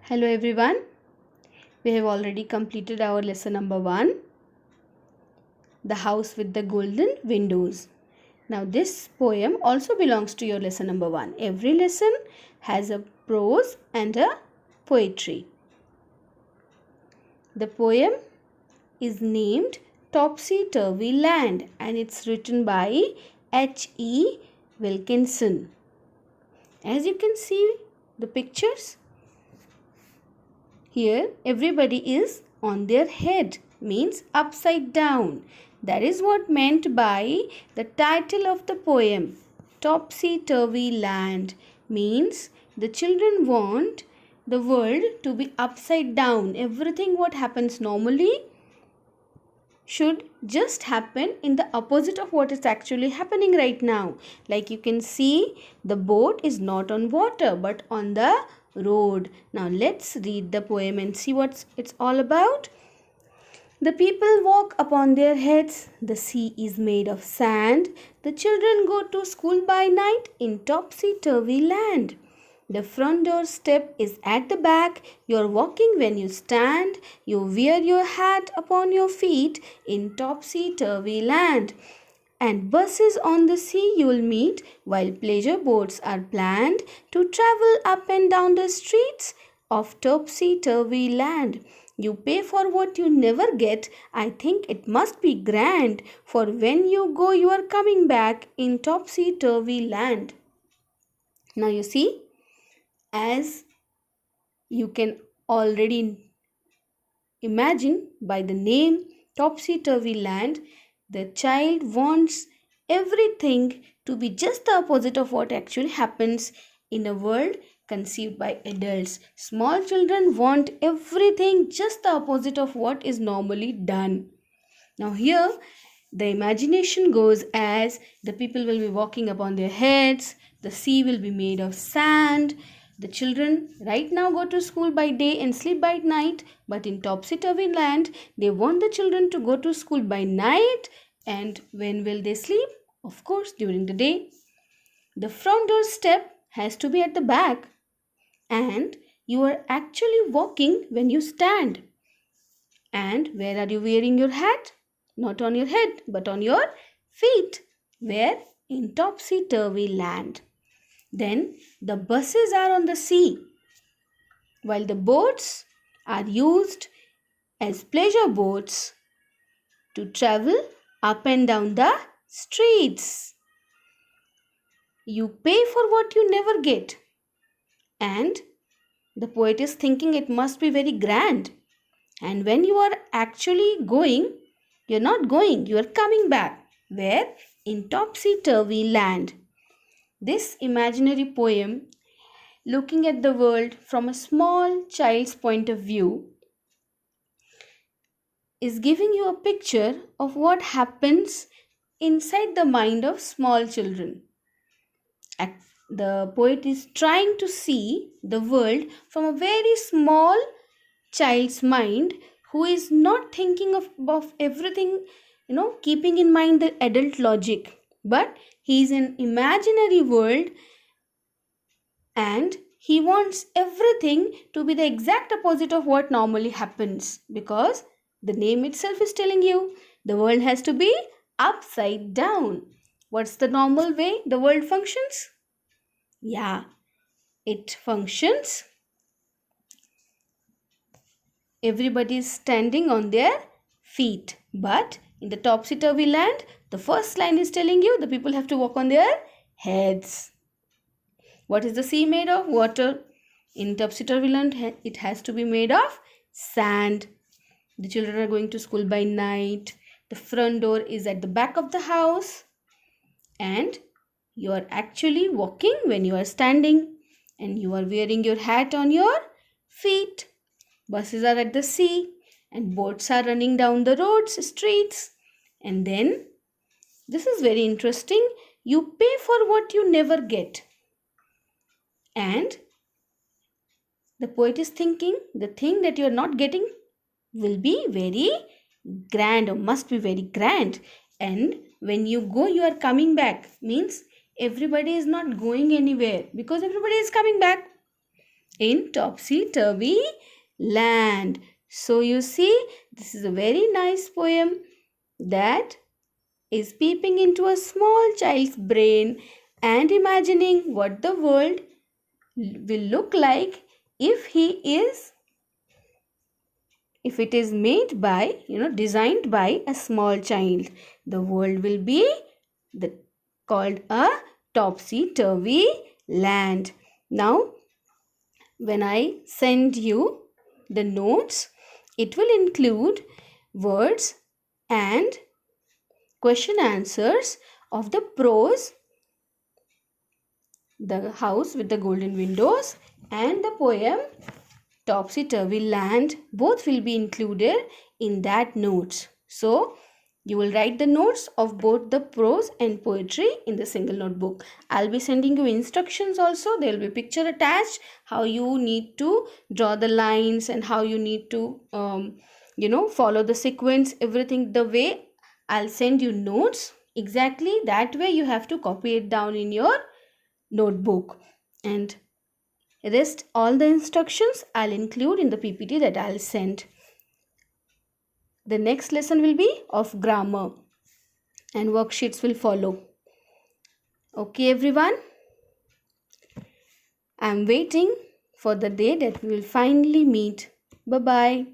Hello everyone. We have already completed our lesson number 1, The House with the Golden Windows. Now this poem also belongs to your lesson number 1. Every lesson has a prose and a poetry. The poem is named Topsy Turvy Land and it's written by H.E. Wilkinson. As you can see the pictures, here everybody is on their head, means upside down. That is what meant by the title of the poem. Topsy Turvy Land means the children want the world to be upside down. Everything what happens normally should just happen in the opposite of what is actually happening right now. Like you can see, the boat is not on water but on the road. Now let's read the poem and see what it's all about. The people walk upon their heads. The sea is made of sand. The children go to school by night in topsy-turvy land. The front door step is at the back. You're walking when you stand. You wear your hat upon your feet in topsy-turvy land. And buses on the sea you'll meet, while pleasure boats are planned to travel up and down the streets of topsy-turvy land. You pay for what you never get. I think it must be grand, for when you go you are coming back in topsy-turvy land. Now you see, as you can already imagine by the name Topsy-Turvy Land, the child wants everything to be just the opposite of what actually happens in a world conceived by adults. Small children want everything just the opposite of what is normally done. Now here the imagination goes as the people will be walking upon their heads, the sea will be made of sand. The children right now go to school by day and sleep by night, but in topsy-turvy land, they want the children to go to school by night. And when will they sleep? Of course, during the day. The front door step has to be at the back, and you are actually walking when you stand. And where are you wearing your hat? Not on your head, but on your feet. Where? In topsy-turvy land. Then the buses are on the sea, while the boats are used as pleasure boats to travel up and down the streets. You pay for what you never get. And the poet is thinking it must be very grand. And when you are actually going, you're not going, you are coming back. Where? In topsy-turvy land. This imaginary poem, looking at the world from a small child's point of view, is giving you a picture of what happens inside the mind of small children. The poet is trying to see the world from a very small child's mind who is not thinking of everything, keeping in mind the adult logic, but he is in imaginary world and he wants everything to be the exact opposite of what normally happens, because the name itself is telling you the world has to be upside down. What's the normal way the world functions? Yeah, it functions. Everybody is standing on their feet, but in the topsy-turvy land, the first line is telling you the people have to walk on their heads. What is the sea made of? Water. In topsy-turvy land, it has to be made of sand. The children are going to school by night. The front door is at the back of the house. And you are actually walking when you are standing. And you are wearing your hat on your feet. Buses are at the sea. And boats are running down the roads, streets. And then, this is very interesting, you pay for what you never get. And the poet is thinking the thing that you are not getting will be very grand or must be very grand. And when you go, you are coming back. Means everybody is not going anywhere because everybody is coming back. in topsy-turvy land. So you see, this is a very nice poem that is peeping into a small child's brain and imagining what the world will look like if it is made by, designed by a small child. The world will be the called a topsy-turvy land. Now, when I send you the notes, it will include words and question answers of the prose, The House with the Golden Windows, and the poem Topsy Turvy Land. Both will be included in that notes. So, you will write the notes of both the prose and poetry in the single notebook. I'll be sending you instructions also. There will be a picture attached, how you need to draw the lines and how you need to, follow the sequence, everything the way I'll send you notes. Exactly that way you have to copy it down in your notebook. And rest all the instructions I'll include in the PPT that I'll send. The next lesson will be of grammar and worksheets will follow. Okay, everyone. I'm waiting for the day that we will finally meet. Bye bye.